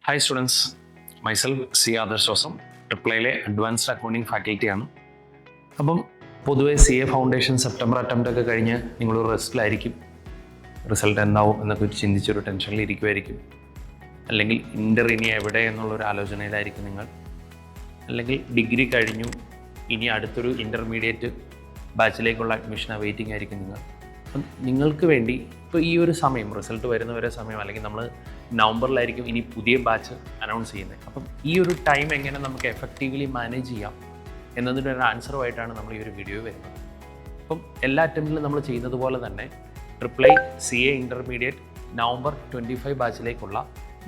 Hi students, myself C Adarsh ജോസം, ട്രിപ്ലയിലെ advanced accounting ഫാക്കൽറ്റിയാണ്. അപ്പം പൊതുവെ CA ഫൗണ്ടേഷൻ സെപ്റ്റംബർ അറ്റംപ്റ്റ് ഒക്കെ കഴിഞ്ഞ് നിങ്ങളൊരു റെസ്റ്റിലായിരിക്കും. റിസൾട്ട് എന്താവും എന്നൊക്കെ ചിന്തിച്ചൊരു ടെൻഷനിൽ ഇരിക്കുമായിരിക്കും. അല്ലെങ്കിൽ ഇൻ്റർ ഇനി എവിടെ എന്നുള്ളൊരു ആലോചനയിലായിരിക്കും നിങ്ങൾ. അല്ലെങ്കിൽ ഡിഗ്രി കഴിഞ്ഞു, ഇനി അടുത്തൊരു ഇൻ്റർമീഡിയറ്റ് ബാച്ചിലേക്കുള്ള അഡ്മിഷൻ വെയിറ്റിംഗ് ആയിരിക്കും നിങ്ങൾ. അപ്പം നിങ്ങൾക്ക് വേണ്ടി ഇപ്പോൾ ഈ ഒരു സമയം, റിസൾട്ട് വരുന്നവരെ സമയം, അല്ലെങ്കിൽ നമ്മൾ നവംബറിലായിരിക്കും ഇനി പുതിയ ബാച്ച് അനൗൺസ് ചെയ്യുന്നത്. അപ്പം ഈ ഒരു ടൈം എങ്ങനെ നമുക്ക് എഫക്റ്റീവ്ലി മാനേജ് ചെയ്യാം എന്നതിൻ്റെ ഒരു ആൻസറുമായിട്ടാണ് നമ്മൾ ഈ ഒരു വീഡിയോ വരുന്നത്. അപ്പം എല്ലാ അറ്റംപ്റ്റിലും നമ്മൾ ചെയ്യുന്നത് പോലെ തന്നെ ട്രിപ്ലൈ CA ഇൻ്റർമീഡിയറ്റ് നവംബർ 25 ബാച്ചിലേക്കുള്ള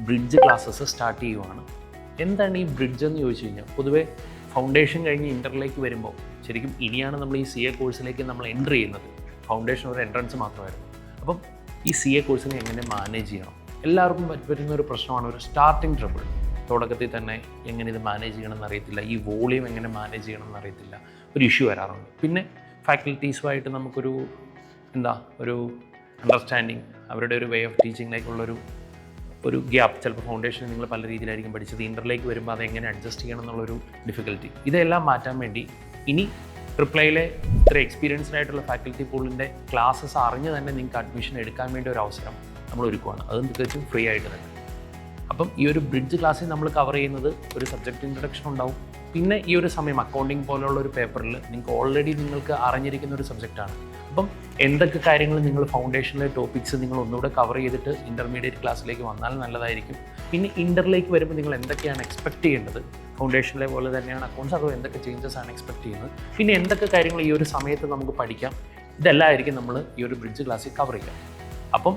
ബ്രിഡ്ജ് ക്ലാസ്സസ് സ്റ്റാർട്ട് ചെയ്യുവാണ്. എന്താണ് ഈ ബ്രിഡ്ജ് എന്ന് ചോദിച്ചു കഴിഞ്ഞാൽ, പൊതുവേ ഫൗണ്ടേഷൻ കഴിഞ്ഞ് ഇൻ്ററിലേക്ക് വരുമ്പോൾ ശരിക്കും ഇനിയാണ് നമ്മൾ ഈ CA കോഴ്സിലേക്ക് നമ്മൾ എൻ്റർ ചെയ്യുന്നത്. ഫൗണ്ടേഷൻ ഒരു എൻട്രൻസ് മാത്രമായിരുന്നു. അപ്പം ഈ CA കോഴ്സിനെ എങ്ങനെ മാനേജ് ചെയ്യണം? എല്ലാവർക്കും വരുന്ന ഒരു പ്രശ്നമാണ് ഒരു സ്റ്റാർട്ടിങ് ട്രബിൾ. തുടക്കത്തിൽ തന്നെ എങ്ങനെ ഇത് മാനേജ് ചെയ്യണമെന്ന് അറിയത്തില്ല, ഈ വോളിയം എങ്ങനെ മാനേജ് ചെയ്യണമെന്ന് അറിയത്തില്ല, ഒരു ഇഷ്യൂ വരാറുണ്ട്. പിന്നെ ഫാക്കൽറ്റീസുമായിട്ട് നമുക്കൊരു ഒരു അണ്ടർസ്റ്റാൻഡിങ്, അവരുടെ ഒരു വേ ഓഫ് ടീച്ചിങ്ങിലേക്കുള്ളൊരു ഗ്യാപ്പ്. ചിലപ്പോൾ ഫൗണ്ടേഷൻ നിങ്ങൾ പല രീതിയിലായിരിക്കും പഠിച്ചത്, ഇൻ്ററിലേക്ക് വരുമ്പോൾ അതെങ്ങനെ അഡ്ജസ്റ്റ് ചെയ്യണം എന്നുള്ളൊരു ഡിഫിക്കൽറ്റി. ഇതെല്ലാം മാറ്റാൻ വേണ്ടി ഇനി ട്രിപ്ലയിലെ ഇത്ര എക്സ്പീരിയൻസ്ഡ് ആയിട്ടുള്ള ഫാക്കൽറ്റി പൂളിൻ്റെ ക്ലാസ്സസ് അറിഞ്ഞ് തന്നെ നിങ്ങൾക്ക് അഡ്മിഷൻ എടുക്കാൻ വേണ്ടി ഒരു അവസരം നമ്മൾ ഒരുക്കുവാണ്. അതും തികച്ചും ഫ്രീ ആയിട്ട് തന്നെ. അപ്പം ഈ ഒരു ബ്രിഡ്ജ് ക്ലാസ്സിൽ നമ്മൾ കവർ ചെയ്യുന്നത് ഒരു സബ്ജക്റ്റ് ഇൻട്രൊഡക്ഷൻ ഉണ്ടാവും. പിന്നെ ഈ ഒരു സമയം അക്കൗണ്ടിങ് പോലുള്ള ഒരു പേപ്പറിൽ നിങ്ങൾക്ക് അറിഞ്ഞിരിക്കുന്ന ഒരു സബ്ജക്റ്റാണ്. അപ്പം എന്തൊക്കെ കാര്യങ്ങൾ നിങ്ങൾ ഫൗണ്ടേഷനിലെ ടോപ്പിക്സ് നിങ്ങൾ ഒന്നുകൂടെ കവർ ചെയ്തിട്ട് ഇൻ്റർമീഡിയറ്റ് ക്ലാസ്സിലേക്ക് വന്നാൽ നല്ലതായിരിക്കും. പിന്നെ ഇൻ്ററിലേക്ക് വരുമ്പോൾ നിങ്ങൾ എന്തൊക്കെയാണ് എക്സ്പെക്റ്റ് ചെയ്യേണ്ടത്, ഫൗണ്ടേഷനിലെ പോലെ തന്നെയാണ് അക്കൗണ്ട്സ്, അതോ എന്തൊക്കെ ചേഞ്ചസ് ആണ് എക്സ്പെക്റ്റ് ചെയ്യുന്നത്, പിന്നെ എന്തൊക്കെ കാര്യങ്ങൾ ഈ ഒരു സമയത്ത് നമുക്ക് പഠിക്കാം, ഇതെല്ലാം ആയിരിക്കും നമ്മൾ ഈ ഒരു ബ്രിഡ്ജ് ക്ലാസ്സിൽ കവർ ചെയ്യാം. അപ്പം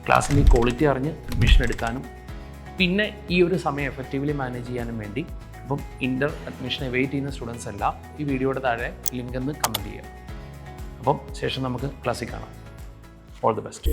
ക്ലാസ്സിൻ്റെ ക്വാളിറ്റി അറിഞ്ഞ് അഡ്മിഷൻ എടുക്കാനും പിന്നെ ഈ ഒരു സമയം എഫക്റ്റീവ്ലി മാനേജ് ചെയ്യാനും വേണ്ടി അപ്പം അഡ്മിഷനെ വെയിറ്റ് ചെയ്യുന്ന സ്റ്റുഡൻസ് എല്ലാം ഈ വീഡിയോയുടെ താഴെ ലിങ്ക് ഒന്ന് കമൻറ്റ് ചെയ്യാം. അപ്പം ശേഷം നമുക്ക് ക്ലാസ്സിൽ കാണാം. All the best.